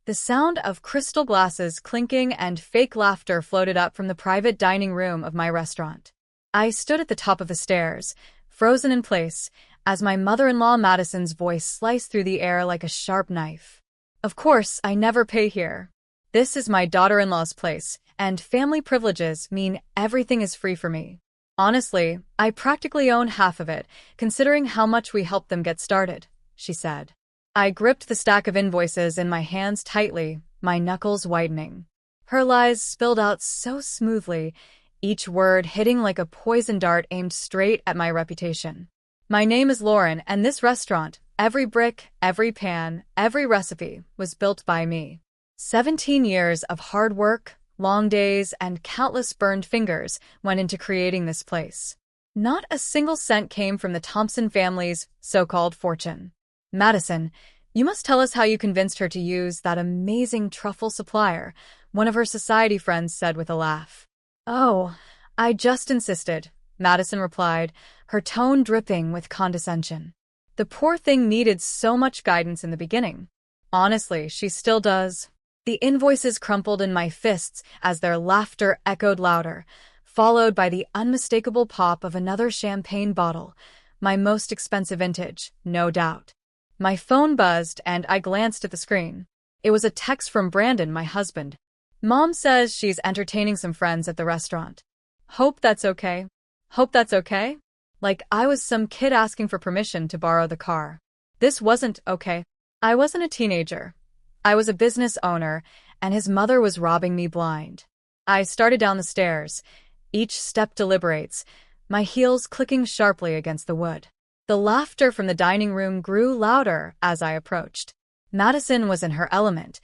The sound of crystal glasses clinking and fake laughter floated up from the private dining room of my restaurant. I stood at the top of the stairs, frozen in place, as my mother-in-law Madison's voice sliced through the air like a sharp knife. Of course, I never pay here. This is my daughter-in-law's place, and family privileges mean everything is free for me. Honestly, I practically own half of it, considering how much we helped them get started, she said. I gripped the stack of invoices in my hands tightly, my knuckles whitening. Her lies spilled out so smoothly, each word hitting like a poison dart aimed straight at my reputation. My name is Lauren, and this restaurant, every brick, every pan, every recipe, was built by me. 17 years of hard work, long days, and countless burned fingers went into creating this place. Not a single cent came from the Thompson family's so-called fortune. Madison, you must tell us how you convinced her to use that amazing truffle supplier, one of her society friends said with a laugh. Oh, I just insisted, Madison replied, her tone dripping with condescension. The poor thing needed so much guidance in the beginning. Honestly, she still does. The invoices crumpled in my fists as their laughter echoed louder, followed by the unmistakable pop of another champagne bottle, my most expensive vintage, no doubt. My phone buzzed and I glanced at the screen. It was a text from Brandon, my husband. Mom says she's entertaining some friends at the restaurant. Hope that's okay. Hope that's okay? Like I was some kid asking for permission to borrow the car. This wasn't okay. I wasn't a teenager. I was a business owner, and his mother was robbing me blind. I started down the stairs. Each step deliberates, my heels clicking sharply against the wood. The laughter from the dining room grew louder as I approached. Madison was in her element,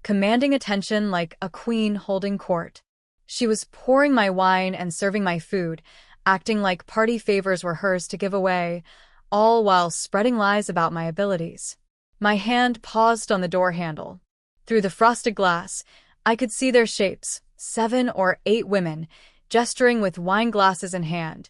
commanding attention like a queen holding court. She was pouring my wine and serving my food, acting like party favors were hers to give away, all while spreading lies about my abilities. My hand paused on the door handle. Through the frosted glass, I could see their shapes, 7 or 8 women, gesturing with wine glasses in hand,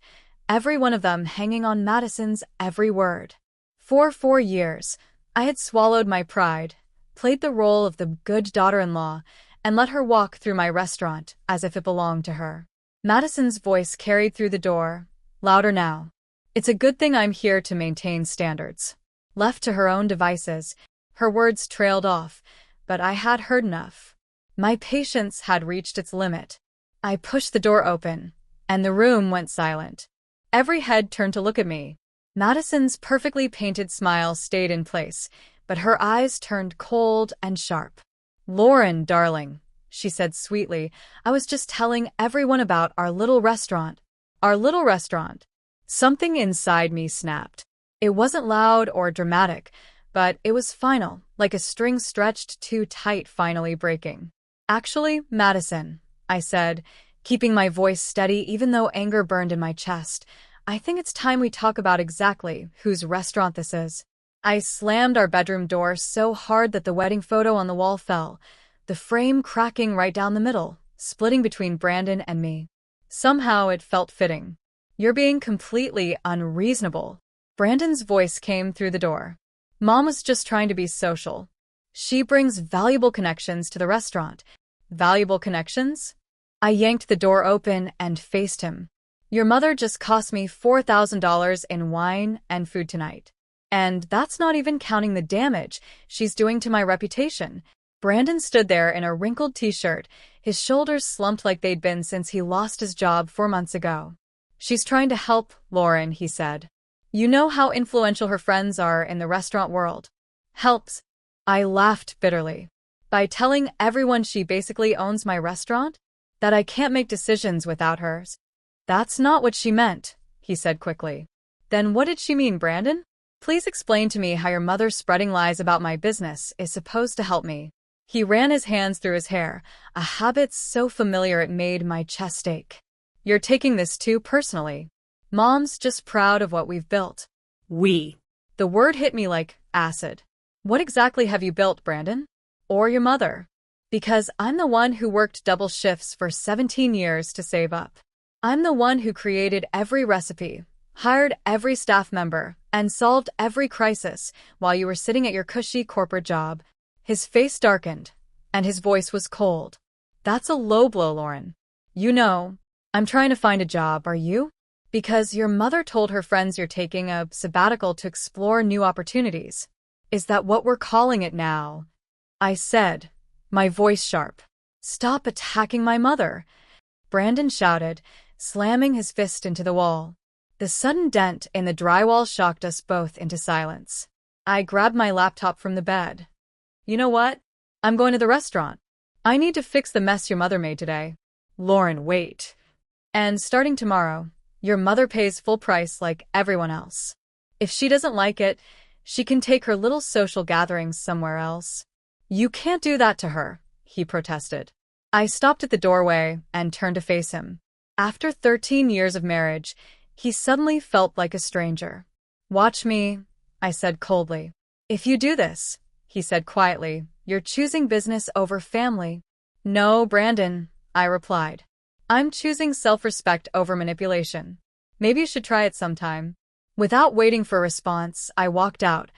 every one of them hanging on Madison's every word. For 4 years, I had swallowed my pride, played the role of the good daughter-in-law, and let her walk through my restaurant as if it belonged to her. Madison's voice carried through the door, louder now. It's a good thing I'm here to maintain standards. Left to her own devices, her words trailed off, but I had heard enough. My patience had reached its limit. I pushed the door open, and the room went silent. Every head turned to look at me. Madison's perfectly painted smile stayed in place, but her eyes turned cold and sharp. Lauren, darling, she said sweetly, I was just telling everyone about our little restaurant. Our little restaurant. Something inside me snapped. It wasn't loud or dramatic, but it was final, like a string stretched too tight finally breaking. Actually, Madison, I said, keeping my voice steady even though anger burned in my chest, I think it's time we talk about exactly whose restaurant this is. I slammed our bedroom door so hard that the wedding photo on the wall fell, the frame cracking right down the middle, splitting between Brandon and me. Somehow it felt fitting. You're being completely unreasonable. Brandon's voice came through the door. Mom was just trying to be social. She brings valuable connections to the restaurant. Valuable connections? I yanked the door open and faced him. Your mother just cost me $4,000 in wine and food tonight. And that's not even counting the damage she's doing to my reputation. Brandon stood there in a wrinkled t-shirt, his shoulders slumped like they'd been since he lost his job 4 months ago. She's trying to help, Lauren, he said. You know how influential her friends are in the restaurant world. Helps. I laughed bitterly. By telling everyone she basically owns my restaurant? That I can't make decisions without hers? That's not what she meant, he said quickly. Then what did she mean, Brandon? Please explain to me how your mother spreading lies about my business is supposed to help me. He ran his hands through his hair, a habit so familiar it made my chest ache. You're taking this too personally. Mom's just proud of what we've built. We. The word hit me like acid. What exactly have you built, Brandon? Or your mother? Because I'm the one who worked double shifts for 17 years to save up. I'm the one who created every recipe, hired every staff member, and solved every crisis while you were sitting at your cushy corporate job. His face darkened, and his voice was cold. That's a low blow, Lauren. You know, I'm trying to find a job, are you? Because your mother told her friends you're taking a sabbatical to explore new opportunities. Is that what we're calling it now? I said, my voice sharp. Stop attacking my mother, Brandon shouted, slamming his fist into the wall. The sudden dent in the drywall shocked us both into silence. I grabbed my laptop from the bed. You know what? I'm going to the restaurant. I need to fix the mess your mother made today. Lauren, wait. And starting tomorrow, your mother pays full price like everyone else. If she doesn't like it, she can take her little social gatherings somewhere else. You can't do that to her, he protested. I stopped at the doorway and turned to face him. After 13 years of marriage, he suddenly felt like a stranger. Watch me, I said coldly. If you do this, he said quietly, you're choosing business over family. No, Brandon, I replied. I'm choosing self-respect over manipulation. Maybe you should try it sometime. Without waiting for a response, I walked out,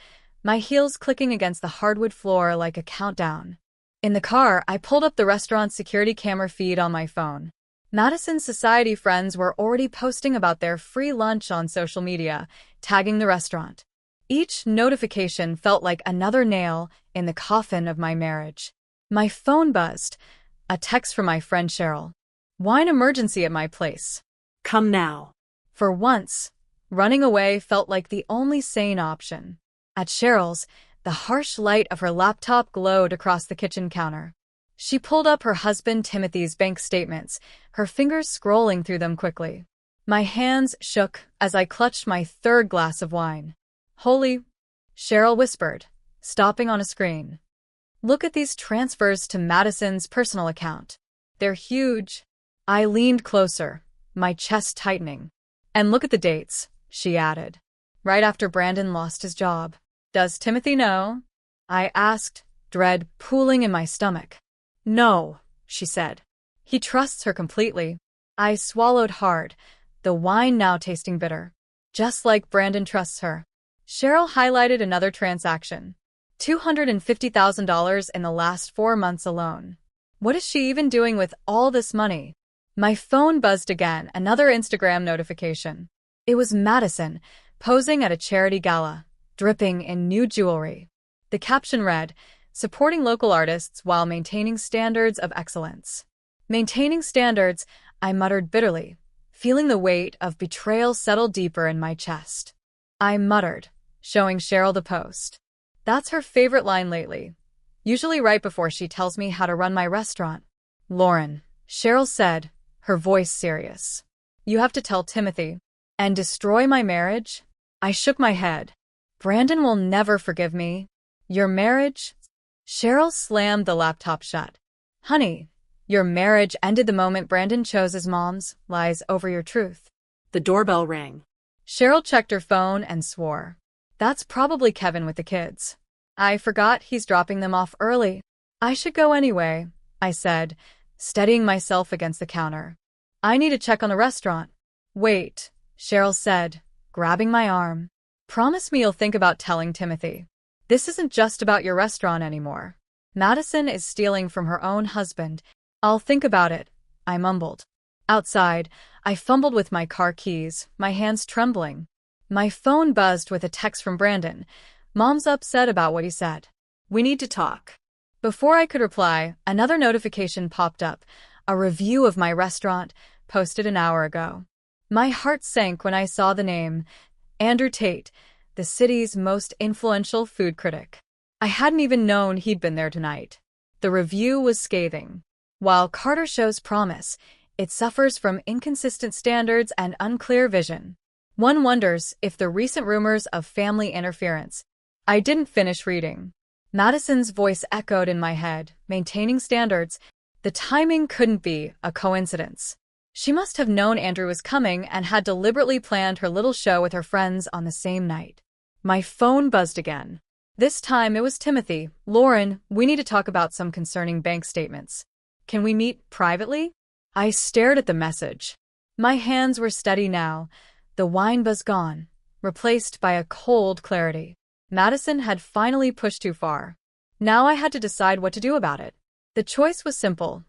my heels clicking against the hardwood floor like a countdown. In the car, I pulled up the restaurant's security camera feed on my phone. Madison's society friends were already posting about their free lunch on social media, tagging the restaurant. Each notification felt like another nail in the coffin of my marriage. My phone buzzed. A text from my friend Cheryl. Wine emergency at my place. Come now. For once, running away felt like the only sane option. At Cheryl's, the harsh light of her laptop glowed across the kitchen counter. She pulled up her husband Timothy's bank statements, her fingers scrolling through them quickly. My hands shook as I clutched my third glass of wine. Holy, Cheryl whispered, stopping on a screen. Look at these transfers to Madison's personal account. They're huge. I leaned closer, my chest tightening. And look at the dates, she added. Right after Brandon lost his job. Does Timothy know? I asked, dread pooling in my stomach. No, she said. He trusts her completely. I swallowed hard, the wine now tasting bitter. Just like Brandon trusts her. Cheryl highlighted another transaction. $250,000 in the last 4 months alone. What is she even doing with all this money? My phone buzzed again, another Instagram notification. It was Madison, posing at a charity gala, dripping in new jewelry. The caption read, supporting local artists while maintaining standards of excellence. Maintaining standards, I muttered bitterly, feeling the weight of betrayal settle deeper in my chest. I muttered, showing Cheryl the post. That's her favorite line lately, usually right before she tells me how to run my restaurant. Lauren, Cheryl said, her voice serious. You have to tell Timothy. And destroy my marriage? I shook my head. Brandon will never forgive me. Your marriage? Cheryl slammed the laptop shut. Honey, your marriage ended the moment Brandon chose his mom's lies over your truth. The doorbell rang. Cheryl checked her phone and swore. That's probably Kevin with the kids. I forgot he's dropping them off early. I should go anyway, I said, steadying myself against the counter. I need to check on the restaurant. Wait, Cheryl said, grabbing my arm. Promise me you'll think about telling Timothy. This isn't just about your restaurant anymore. Madison is stealing from her own husband. I'll think about it, I mumbled. Outside, I fumbled with my car keys, my hands trembling. My phone buzzed with a text from Brandon. Mom's upset about what he said. We need to talk. Before I could reply, another notification popped up, a review of my restaurant, posted an hour ago. My heart sank when I saw the name, Andrew Tate, the city's most influential food critic. I hadn't even known he'd been there tonight. The review was scathing. While Carter shows promise, it suffers from inconsistent standards and unclear vision. One wonders if the recent rumors of family interference. I didn't finish reading. Madison's voice echoed in my head, maintaining standards. The timing couldn't be a coincidence. She must have known Andrew was coming and had deliberately planned her little show with her friends on the same night. My phone buzzed again. This time it was Timothy. Lauren, we need to talk about some concerning bank statements. Can we meet privately? I stared at the message. My hands were steady now, the wine buzz gone, replaced by a cold clarity. Madison had finally pushed too far. Now I had to decide what to do about it. The choice was simple.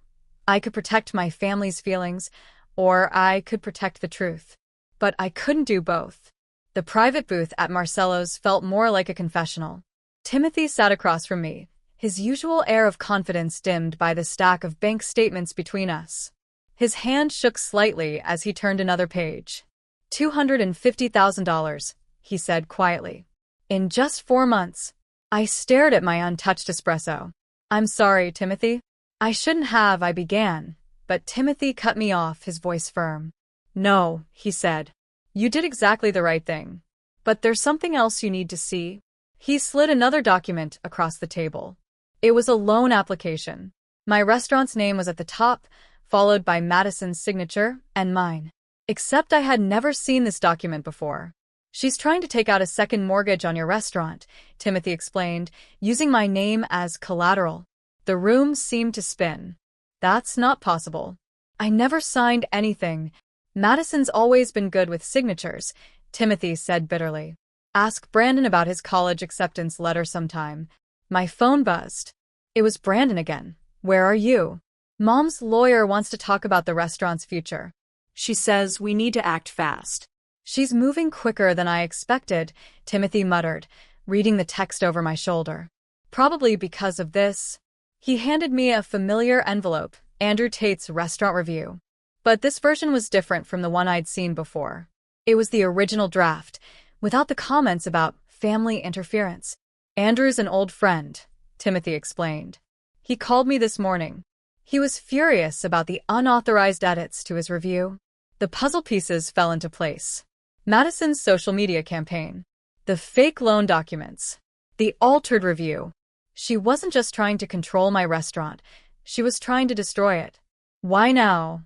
I could protect my family's feelings, or I could protect the truth. But I couldn't do both. The private booth at Marcello's felt more like a confessional. Timothy sat across from me, his usual air of confidence dimmed by the stack of bank statements between us. His hand shook slightly as he turned another page. $250,000, he said quietly. In just 4 months. I stared at my untouched espresso. I'm sorry, Timothy. I shouldn't have, I began, but Timothy cut me off, his voice firm. No, he said. You did exactly the right thing. But there's something else you need to see. He slid another document across the table. It was a loan application. My restaurant's name was at the top, followed by Madison's signature and mine. Except I had never seen this document before. She's trying to take out a second mortgage on your restaurant, Timothy explained, using my name as collateral. The room seemed to spin. That's not possible. I never signed anything. Madison's always been good with signatures, Timothy said bitterly. Ask Brandon about his college acceptance letter sometime. My phone buzzed. It was Brandon again. Where are you? Mom's lawyer wants to talk about the restaurant's future. She says we need to act fast. She's moving quicker than I expected, Timothy muttered, reading the text over my shoulder. Probably because of this. He handed me a familiar envelope, Andrew Tate's restaurant review. But this version was different from the one I'd seen before. It was the original draft, without the comments about family interference. Andrew's an old friend, Timothy explained. He called me this morning. He was furious about the unauthorized edits to his review. The puzzle pieces fell into place. Madison's social media campaign. The fake loan documents. The altered review. She wasn't just trying to control my restaurant. She was trying to destroy it. Why now?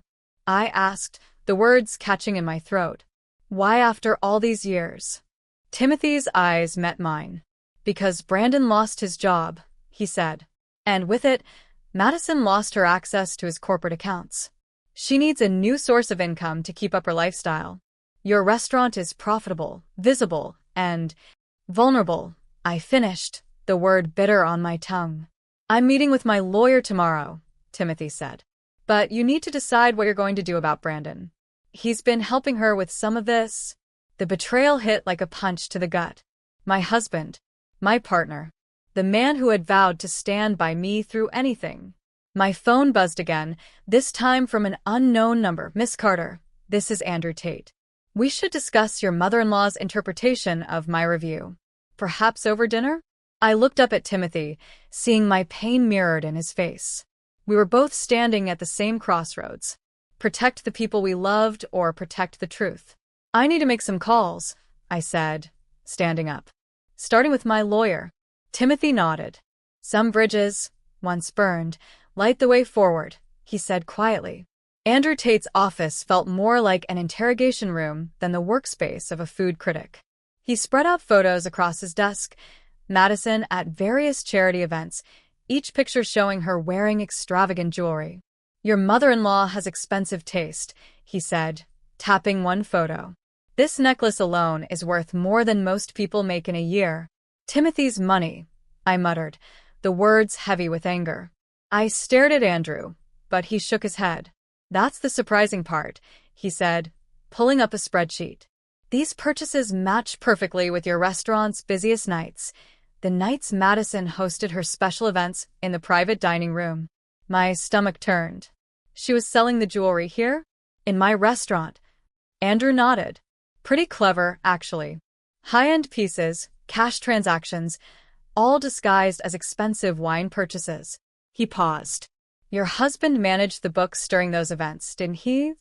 I asked, the words catching in my throat. Why after all these years? Timothy's eyes met mine. Because Brandon lost his job, he said. And with it, Madison lost her access to his corporate accounts. She needs a new source of income to keep up her lifestyle. Your restaurant is profitable, visible, and vulnerable. I finished, the word bitter on my tongue. I'm meeting with my lawyer tomorrow, Timothy said. But you need to decide what you're going to do about Brandon. He's been helping her with some of this. The betrayal hit like a punch to the gut. My husband, my partner, the man who had vowed to stand by me through anything. My phone buzzed again, this time from an unknown number. Miss Carter, this is Andrew Tate. We should discuss your mother-in-law's interpretation of my review. Perhaps over dinner? I looked up at Timothy, seeing my pain mirrored in his face. We were both standing at the same crossroads. Protect the people we loved or protect the truth. I need to make some calls, I said, standing up. Starting with my lawyer. Timothy nodded. Some bridges, once burned, light the way forward, he said quietly. Andrew Tate's office felt more like an interrogation room than the workspace of a food critic. He spread out photos across his desk, Madison at various charity events, each picture showing her wearing extravagant jewelry. Your mother-in-law has expensive taste, he said, tapping one photo. This necklace alone is worth more than most people make in a year. Timothy's money, I muttered, the words heavy with anger. I stared at Andrew, but he shook his head. That's the surprising part, he said, pulling up a spreadsheet. These purchases match perfectly with your restaurant's busiest nights, the nights Madison hosted her special events in the private dining room. My stomach turned. She was selling the jewelry here? In my restaurant? Andrew nodded. Pretty clever, actually. High-end pieces, cash transactions, all disguised as expensive wine purchases. He paused. Your husband managed the books during those events, didn't he?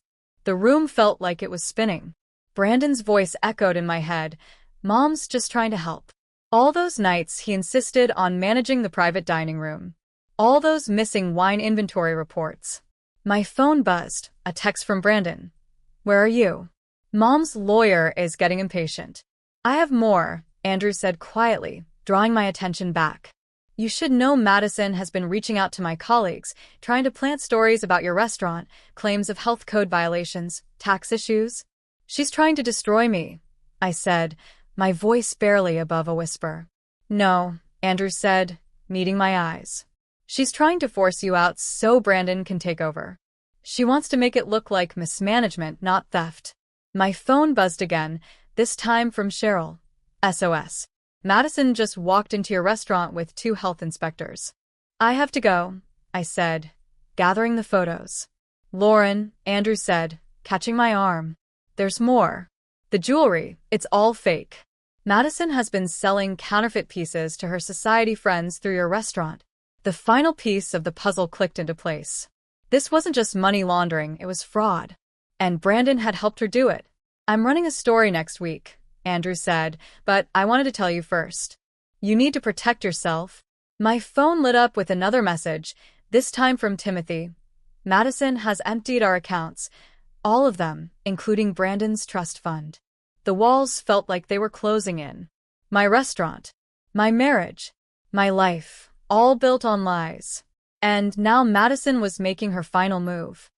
The room felt like it was spinning. Brandon's voice echoed in my head. Mom's just trying to help. All those nights he insisted on managing the private dining room. All those missing wine inventory reports. My phone buzzed, a text from Brandon. Where are you? Mom's lawyer is getting impatient. I have more, Andrew said quietly, drawing my attention back. You should know Madison has been reaching out to my colleagues, trying to plant stories about your restaurant, claims of health code violations, tax issues. She's trying to destroy me, I said, my voice barely above a whisper. No, Andrew said, meeting my eyes. She's trying to force you out so Brandon can take over. She wants to make it look like mismanagement, not theft. My phone buzzed again, this time from Cheryl. SOS. Madison just walked into your restaurant with 2 health inspectors. I have to go, I said, gathering the photos. Lauren, Andrew said, catching my arm. There's more. The jewelry, it's all fake. Madison has been selling counterfeit pieces to her society friends through your restaurant. The final piece of the puzzle clicked into place. This wasn't just money laundering, it was fraud. And Brandon had helped her do it. I'm running a story next week, Andrew said, but I wanted to tell you first. You need to protect yourself. My phone lit up with another message, this time from Timothy. Madison has emptied our accounts, all of them, including Brandon's trust fund. The walls felt like they were closing in. My restaurant, my marriage, my life, all built on lies. And now Madison was making her final move.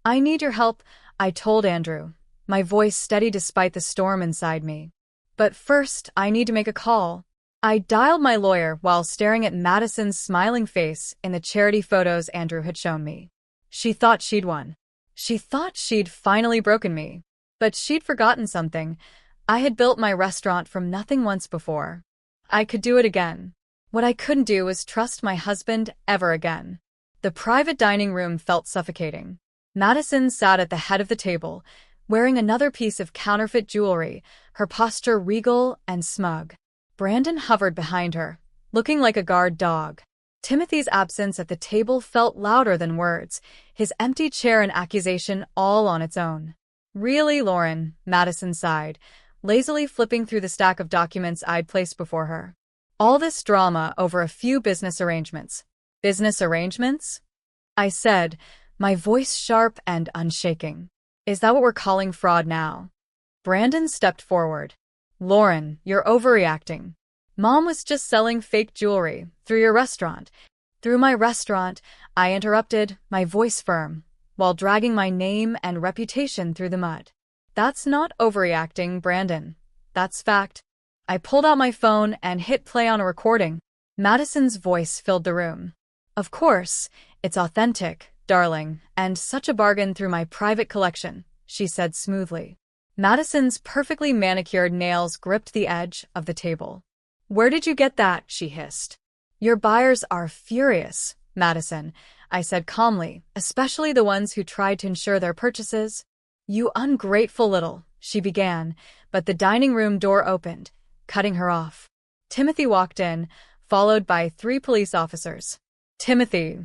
I need your help, I told Andrew, my voice steady despite the storm inside me. But first, I need to make a call. I dialed my lawyer while staring at Madison's smiling face in the charity photos Andrew had shown me. She thought she'd won. She thought she'd finally broken me. But she'd forgotten something. I had built my restaurant from nothing once before. I could do it again. What I couldn't do was trust my husband ever again. The private dining room felt suffocating. Madison sat at the head of the table, wearing another piece of counterfeit jewelry, her posture regal and smug. Brandon hovered behind her, looking like a guard dog. Timothy's absence at the table felt louder than words, his empty chair an accusation all on its own. Really, Lauren, Madison sighed, lazily flipping through the stack of documents I'd placed before her. All this drama over a few business arrangements. Business arrangements? I said, my voice sharp and unshaking. Is that what we're calling fraud now? Brandon stepped forward. Lauren, you're overreacting. Mom was just selling fake jewelry through your restaurant. Through my restaurant, I interrupted, my voice firm, while dragging my name and reputation through the mud. That's not overreacting, Brandon. That's fact. I pulled out my phone and hit play on a recording. Madison's voice filled the room. Of course, it's authentic, darling, and such a bargain through my private collection, she said smoothly. Madison's perfectly manicured nails gripped the edge of the table. Where did you get that? She hissed. Your buyers are furious, Madison, I said calmly, especially the ones who tried to ensure their purchases. You ungrateful little, she began, but the dining room door opened, cutting her off. Timothy walked in, followed by 3 police officers. Timothy.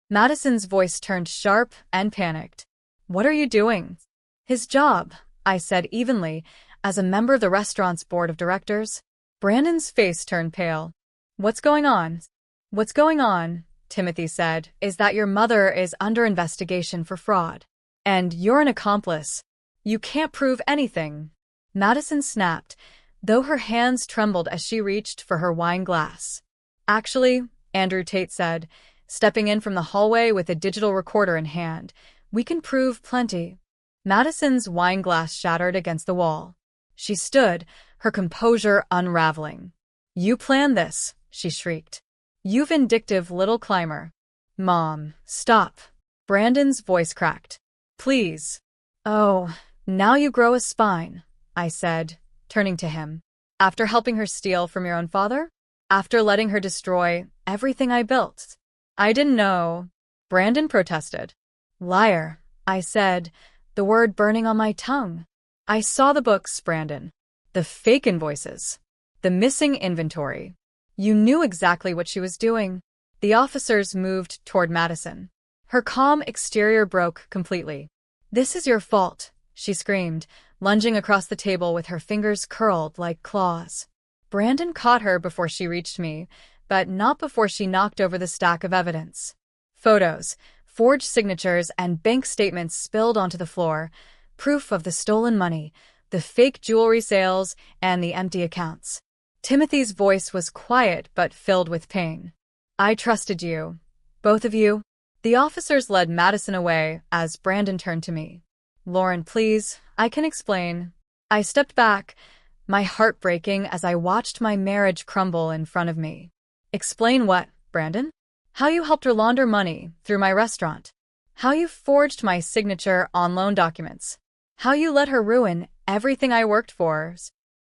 Madison's voice turned sharp and panicked. What are you doing? His job, I said evenly, as a member of the restaurant's board of directors. Brandon's face turned pale. What's going on? What's going on, Timothy said, is that your mother is under investigation for fraud. And you're an accomplice. You can't prove anything. Madison snapped, though her hands trembled as she reached for her wine glass. Actually, Andrew Tate said, stepping in from the hallway with a digital recorder in hand, we can prove plenty. Madison's wine glass shattered against the wall. She stood, her composure unraveling. You planned this, she shrieked. You vindictive little climber. Mom, stop. Brandon's voice cracked. Please. Oh, now you grow a spine, I said, turning to him. After helping her steal from your own father? After letting her destroy everything I built? I didn't know. Brandon protested. Liar, I said, the word burning on my tongue. I saw the books, Brandon. The fake invoices. The missing inventory. You knew exactly what she was doing. The officers moved toward Madison. Her calm exterior broke completely. This is your fault, she screamed, lunging across the table with her fingers curled like claws. Brandon caught her before she reached me, but not before she knocked over the stack of evidence. Photos, forged signatures, and bank statements spilled onto the floor, proof of the stolen money, the fake jewelry sales, and the empty accounts. Timothy's voice was quiet but filled with pain. I trusted you. Both of you. The officers led Madison away as Brandon turned to me. Lauren, please, I can explain. I stepped back, my heart breaking as I watched my marriage crumble in front of me. Explain what? Brandon? How you helped her launder money through my restaurant. How you forged my signature on loan documents. How you let her ruin everything I worked for.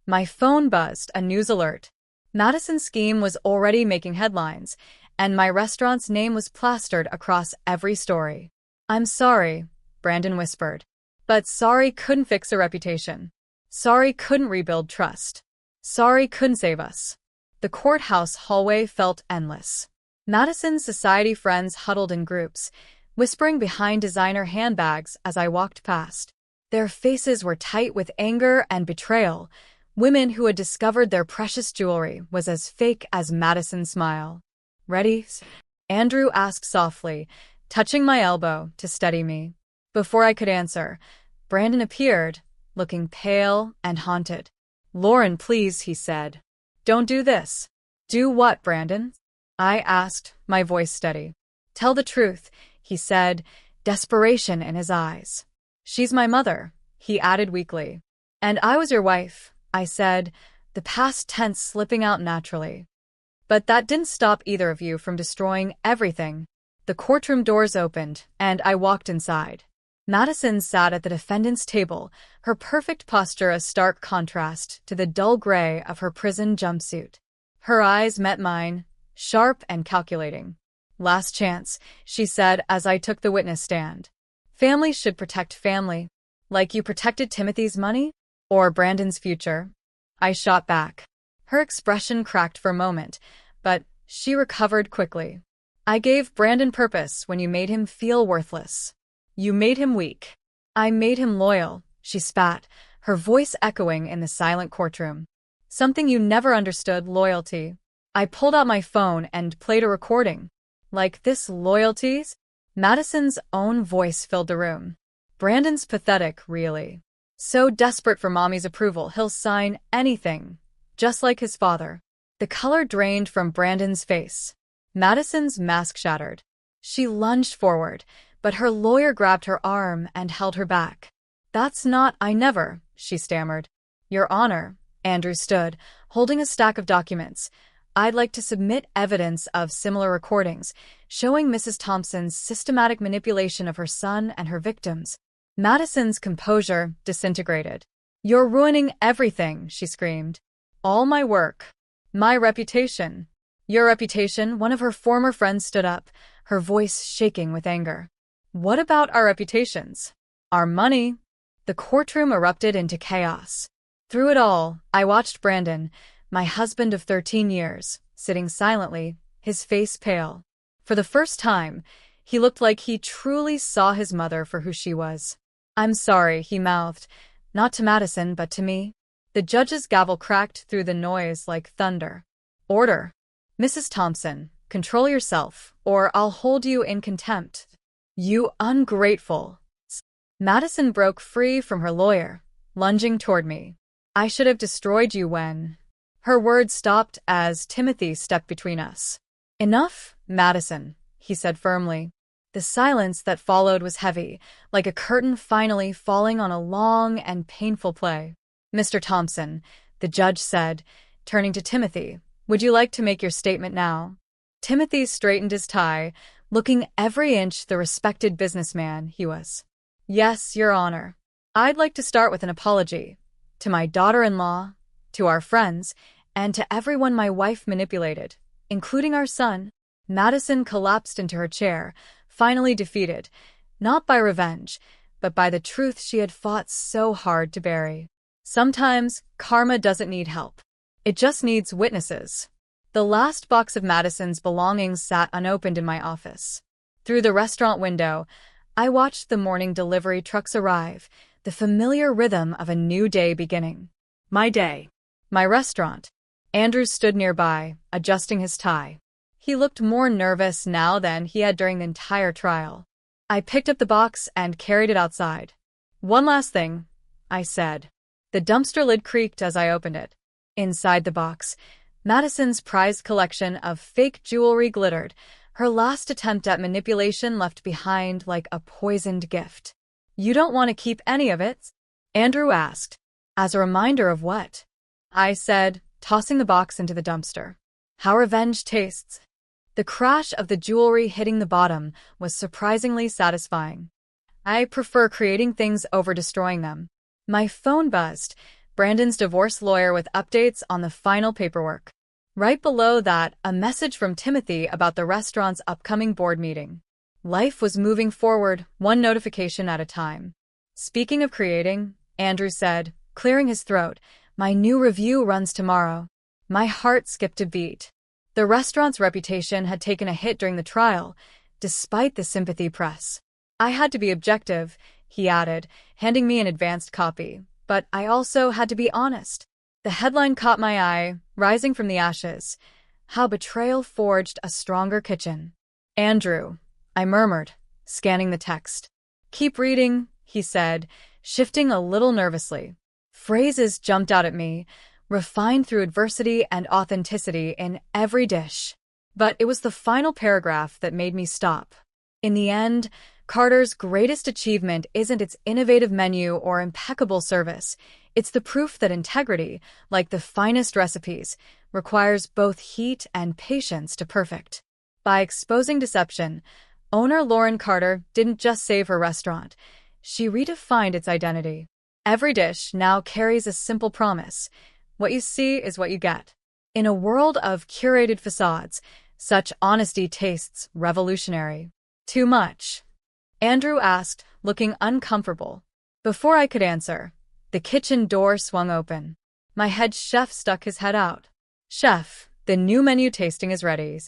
My phone buzzed a news alert. Madison's scheme was already making headlines, and my restaurant's name was plastered across every story. I'm sorry, Brandon whispered. But sorry couldn't fix a reputation. Sorry couldn't rebuild trust. Sorry couldn't save us. The courthouse hallway felt endless. Madison's society friends huddled in groups, whispering behind designer handbags as I walked past. Their faces were tight with anger and betrayal. Women who had discovered their precious jewelry was as fake as Madison's smile. Ready? Andrew asked softly, touching my elbow to steady me. Before I could answer, Brandon appeared, looking pale and haunted. Lauren, please, he said. Don't do this. Do what, Brandon? I asked, my voice steady. Tell the truth, he said, desperation in his eyes. She's my mother, he added weakly. And I was your wife, I said, the past tense slipping out naturally. But that didn't stop either of you from destroying everything. The courtroom doors opened, and I walked inside. Madison sat at the defendant's table, her perfect posture a stark contrast to the dull gray of her prison jumpsuit. Her eyes met mine, sharp and calculating. Last chance, she said as I took the witness stand. Family should protect family. Like you protected Timothy's money? Or Brandon's future? I shot back. Her expression cracked for a moment, but she recovered quickly. I gave Brandon purpose when you made him feel worthless. You made him weak. I made him loyal, she spat, her voice echoing in the silent courtroom. Something you never understood, loyalty. I pulled out my phone and played a recording. Like this, loyalties? Madison's own voice filled the room. Brandon's pathetic, really. So desperate for mommy's approval, he'll sign anything. Just like his father. The color drained from Brandon's face. Madison's mask shattered. She lunged forward, but her lawyer grabbed her arm and held her back. That's not, I never, she stammered. Your Honor, Andrew stood, holding a stack of documents. I'd like to submit evidence of similar recordings, showing Mrs. Thompson's systematic manipulation of her son and her victims. Madison's composure disintegrated. You're ruining everything, she screamed. All my work. My reputation. Your reputation, one of her former friends stood up, her voice shaking with anger. What about our reputations? Our money? The courtroom erupted into chaos. Through it all, I watched Brandon, my husband of 13 years, sitting silently, his face pale. For the first time, he looked like he truly saw his mother for who she was. I'm sorry, he mouthed, not to Madison but to me. The judge's gavel cracked through the noise like thunder. Order. Mrs. Thompson, control yourself, or I'll hold you in contempt. You ungrateful. Madison broke free from her lawyer, lunging toward me. I should have destroyed you when... Her words stopped as Timothy stepped between us. Enough, Madison, he said firmly. The silence that followed was heavy, like a curtain finally falling on a long and painful play. Mr. Thompson, the judge said, turning to Timothy, would you like to make your statement now? Timothy straightened his tie, looking every inch the respected businessman he was. Yes, Your Honor. I'd like to start with an apology. To my daughter-in-law, to our friends, and to everyone my wife manipulated, including our son. Madison collapsed into her chair, finally defeated, not by revenge, but by the truth she had fought so hard to bury. Sometimes, karma doesn't need help. It just needs witnesses. The last box of Madison's belongings sat unopened in my office. Through the restaurant window, I watched the morning delivery trucks arrive, the familiar rhythm of a new day beginning. My day. My restaurant. Andrew stood nearby, adjusting his tie. He looked more nervous now than he had during the entire trial. I picked up the box and carried it outside. One last thing, I said. The dumpster lid creaked as I opened it. Inside the box, Madison's prized collection of fake jewelry glittered, her last attempt at manipulation left behind like a poisoned gift. You don't want to keep any of it? Andrew asked. As a reminder of what? I said, tossing the box into the dumpster. How revenge tastes. The crash of the jewelry hitting the bottom was surprisingly satisfying. I prefer creating things over destroying them. My phone buzzed, Brandon's divorce lawyer with updates on the final paperwork. Right below that, a message from Timothy about the restaurant's upcoming board meeting. Life was moving forward, one notification at a time. Speaking of creating, Andrew said, clearing his throat, my new review runs tomorrow. My heart skipped a beat. The restaurant's reputation had taken a hit during the trial, despite the sympathy press. I had to be objective, he added, handing me an advanced copy, but I also had to be honest. The headline caught my eye, rising from the ashes. How betrayal forged a stronger kitchen. Andrew, I murmured, scanning the text. Keep reading, he said, shifting a little nervously. Phrases jumped out at me, refined through adversity and authenticity in every dish. But it was the final paragraph that made me stop. In the end, Carter's greatest achievement isn't its innovative menu or impeccable service. It's the proof that integrity, like the finest recipes, requires both heat and patience to perfect. By exposing deception, owner Lauren Carter didn't just save her restaurant. She redefined its identity. Every dish now carries a simple promise. What you see is what you get. In a world of curated facades, such honesty tastes revolutionary. Too much? Andrew asked, looking uncomfortable. Before I could answer, the kitchen door swung open. My head chef stuck his head out. Chef, the new menu tasting is ready.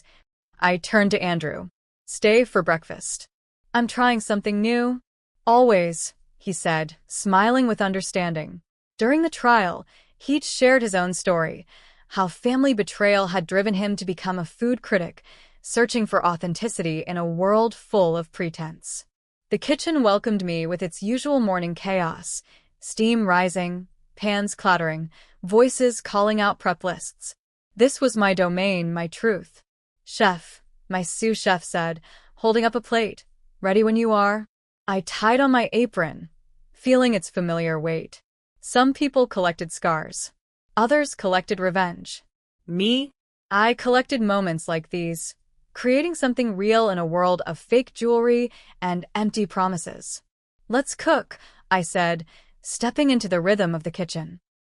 I turned to Andrew. Stay for breakfast. I'm trying something new. Always, he said, smiling with understanding. During the trial, he'd shared his own story, how family betrayal had driven him to become a food critic, searching for authenticity in a world full of pretense. The kitchen welcomed me with its usual morning chaos, steam rising, pans clattering, voices calling out prep lists. This was my domain, my truth. Chef, my sous chef said, holding up a plate. Ready when you are? I tied on my apron, feeling its familiar weight. Some people collected scars. Others collected revenge. Me? I collected moments like these, creating something real in a world of fake jewelry and empty promises. Let's cook, I said, stepping into the rhythm of the kitchen.